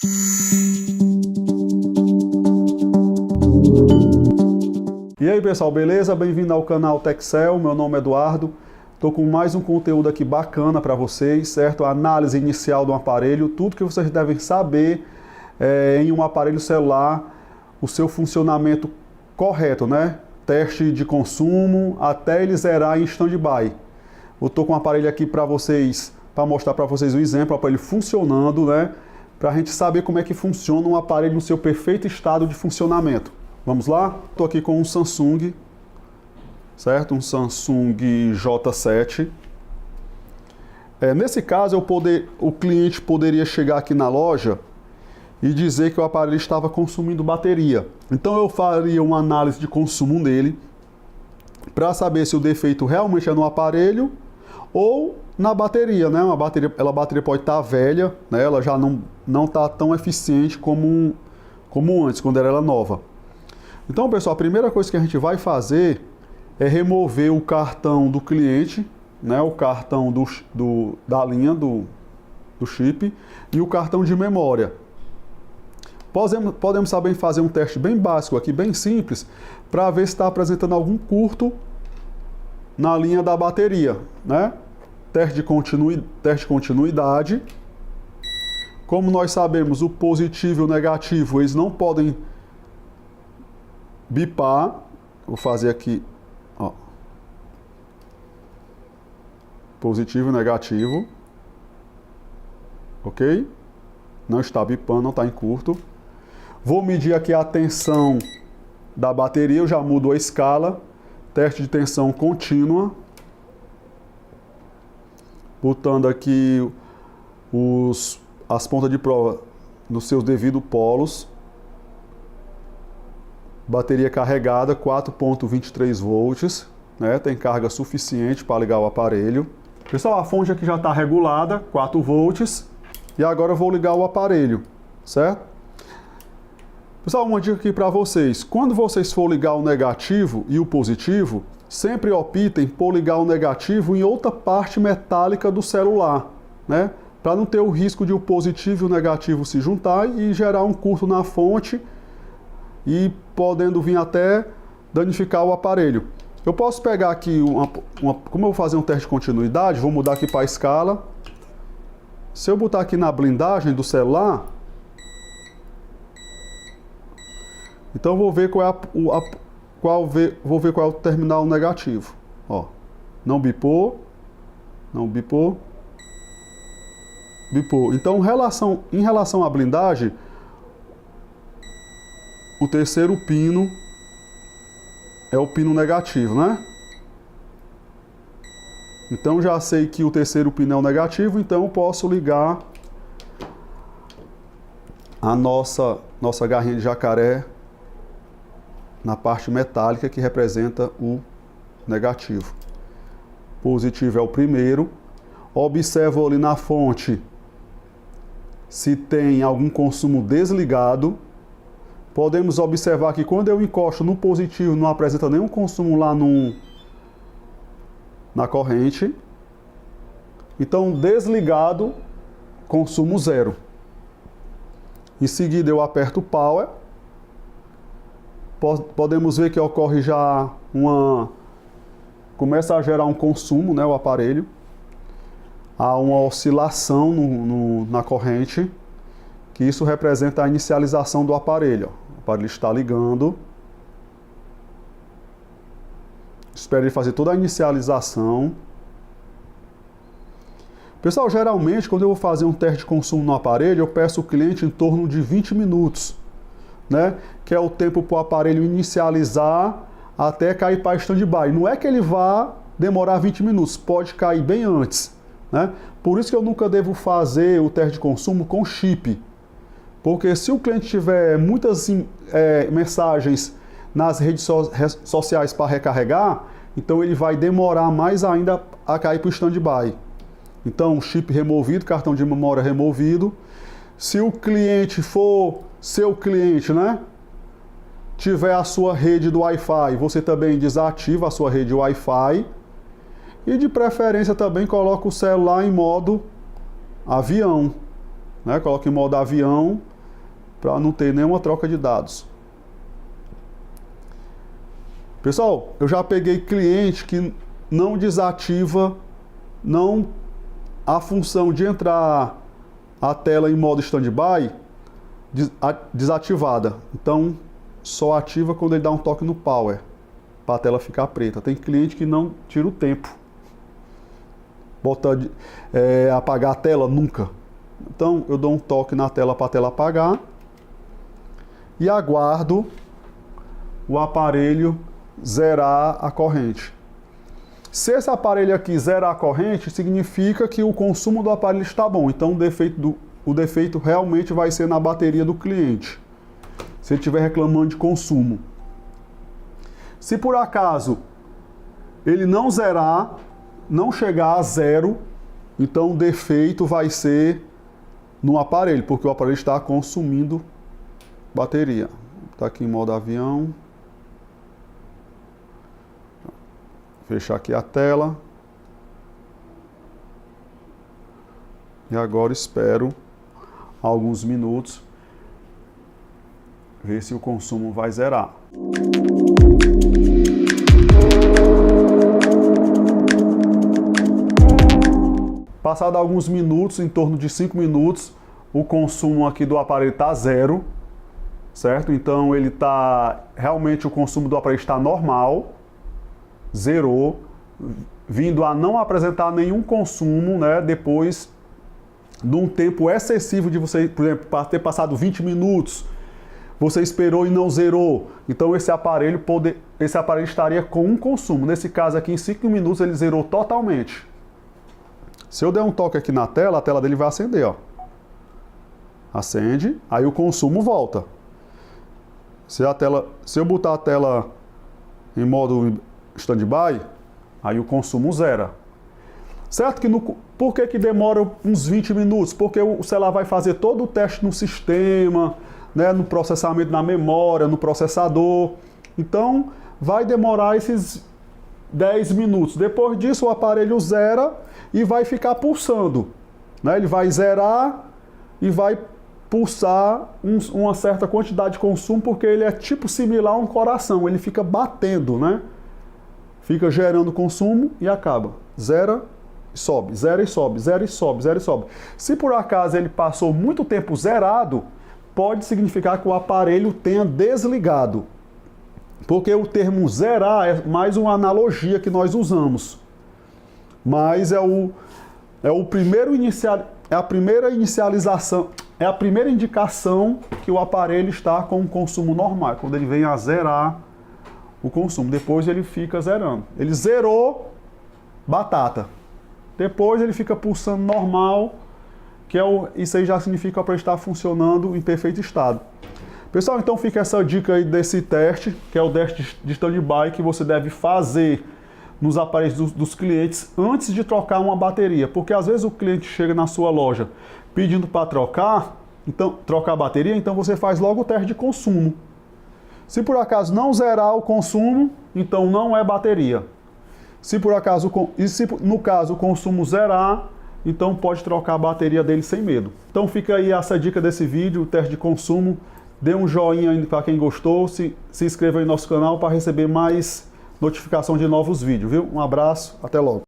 E aí pessoal, beleza? Bem-vindo ao canal Techcel, meu nome é Eduardo. Estou com mais um conteúdo aqui bacana para vocês, certo? A análise inicial do aparelho, tudo que vocês devem saber em um aparelho celular, o seu funcionamento correto, né? Teste de consumo até ele zerar em stand-by. Eu estou com o aparelho aqui para vocês, para mostrar para vocês o exemplo, o aparelho funcionando, né? Para a gente saber como é que funciona um aparelho no seu perfeito estado de funcionamento. Vamos lá? Estou aqui com um Samsung, certo? Um Samsung J7. Nesse caso, o cliente poderia chegar aqui na loja e dizer que o aparelho estava consumindo bateria. Então eu faria uma análise de consumo nele para saber se o defeito realmente é no aparelho ou na bateria, né? A bateria pode estar velha, né? Ela já não está tão eficiente como antes, quando ela era nova. Então, pessoal, a primeira coisa que a gente vai fazer é remover o cartão do cliente, né? O cartão da linha do chip e o cartão de memória. Podemos também fazer um teste bem básico aqui, bem simples, para ver se está apresentando algum curto na linha da bateria, né? Teste de continuidade. Como nós sabemos, o positivo e o negativo, eles não podem bipar. Vou fazer aqui, ó, positivo e negativo, ok? Não está bipando, não está em curto. Vou medir aqui a tensão da bateria, eu já mudo a escala, teste de tensão contínua, botando aqui as pontas de prova nos seus devidos polos. Bateria carregada, 4,23 volts, né? Tem carga suficiente para ligar o aparelho. Pessoal, a fonte aqui já está regulada, 4 volts. E agora eu vou ligar o aparelho, certo? Pessoal, uma dica aqui para vocês. Quando vocês for ligar o negativo e o positivo, sempre optem por ligar o negativo em outra parte metálica do celular, né? Para não ter o risco de o positivo e o negativo se juntar e gerar um curto na fonte e podendo vir até danificar o aparelho. Eu posso pegar aqui, como eu vou fazer um teste de continuidade, vou mudar aqui para a escala. Se eu botar aqui na blindagem do celular, então vou ver qual é o terminal negativo. Ó, não bipou, bipou. Então, em relação à blindagem, o terceiro pino é o pino negativo, né? Então já sei que o terceiro pino é o negativo, então eu posso ligar a nossa garrinha de jacaré na parte metálica que representa o negativo. Positivo é o primeiro. Observo ali na fonte se tem algum consumo desligado. Podemos observar que quando eu encosto no positivo não apresenta nenhum consumo lá na corrente. Então, desligado, consumo zero. Em seguida eu aperto o power. Podemos ver que ocorre já começa a gerar um consumo, né, o aparelho. Há uma oscilação na corrente, que isso representa a inicialização do aparelho. O aparelho está ligando. Espero ele fazer toda a inicialização. Pessoal, geralmente, quando eu vou fazer um teste de consumo no aparelho, eu peço ao cliente em torno de 20 minutos, né? Que é o tempo para o aparelho inicializar até cair para stand-by. Não é que ele vá demorar 20 minutos, pode cair bem antes, né? Por isso que eu nunca devo fazer o teste de consumo com chip. Porque se o cliente tiver muitas mensagens nas redes sociais para recarregar, então ele vai demorar mais ainda a cair para o stand-by. Então, chip removido, cartão de memória removido. Se o cliente for seu cliente, né, tiver a sua rede do Wi-Fi, você também desativa a sua rede Wi-Fi. E de preferência também coloca o celular em modo avião, né? Coloco em modo avião para não ter nenhuma troca de dados. Pessoal, eu já peguei cliente que não desativa a função de entrar a tela em modo standby desativada. Então, só ativa quando ele dá um toque no power, para a tela ficar preta. Tem cliente que não tira o tempo. Apagar a tela, nunca. Então, eu dou um toque na tela para a tela apagar e aguardo o aparelho zerar a corrente. Se esse aparelho aqui zerar a corrente, significa que o consumo do aparelho está bom. Então, o defeito realmente vai ser na bateria do cliente, se ele estiver reclamando de consumo. Se por acaso ele não zerar, não chegar a zero, então o defeito vai ser no aparelho, porque o aparelho está consumindo bateria. Está aqui em modo avião. Fechar aqui a tela. E agora espero alguns minutos, ver se o consumo vai zerar. Passado alguns minutos, em torno de 5 minutos, o consumo aqui do aparelho está zero, certo? Então ele está, realmente o consumo do aparelho está normal, zerou, vindo a não apresentar nenhum consumo, né? Depois de um tempo excessivo de você, por exemplo, para ter passado 20 minutos, você esperou e não zerou. Então esse aparelho estaria com um consumo. Nesse caso aqui, em 5 minutos, ele zerou totalmente. Se eu der um toque aqui na tela, a tela dele vai acender, ó. Acende, aí o consumo volta. Se eu botar a tela em modo standby, aí o consumo zera. Certo que por que demora uns 20 minutos? Porque o celular vai fazer todo o teste no sistema, né, no processamento na memória, no processador. Então, vai demorar esses 10 minutos. Depois disso, o aparelho zera e vai ficar pulsando, né? Ele vai zerar e vai pulsar uma certa quantidade de consumo, porque ele é tipo similar a um coração. Ele fica batendo, né? Fica gerando consumo e acaba. Zera e sobe, zera e sobe, zera e sobe, zera e sobe. Se por acaso ele passou muito tempo zerado, pode significar que o aparelho tenha desligado. Porque o termo zerar é mais uma analogia que nós usamos. Mas é a primeira inicialização, é a primeira indicação que o aparelho está com um consumo normal, quando ele vem a zerar o consumo. Depois ele fica zerando. Ele zerou, batata. Depois ele fica pulsando normal, isso aí já significa que o aparelho está funcionando em perfeito estado. Pessoal, então fica essa dica aí desse teste, que é o teste de standby que você deve fazer nos aparelhos dos clientes antes de trocar uma bateria. Porque às vezes o cliente chega na sua loja pedindo para trocar a bateria, então você faz logo o teste de consumo. Se por acaso não zerar o consumo, então não é bateria. Se no caso o consumo zerar, então pode trocar a bateria dele sem medo. Então fica aí essa dica desse vídeo, o teste de consumo. Dê um joinha aí para quem gostou, se inscreva aí no nosso canal para receber mais notificação de novos vídeos, viu? Um abraço, até logo.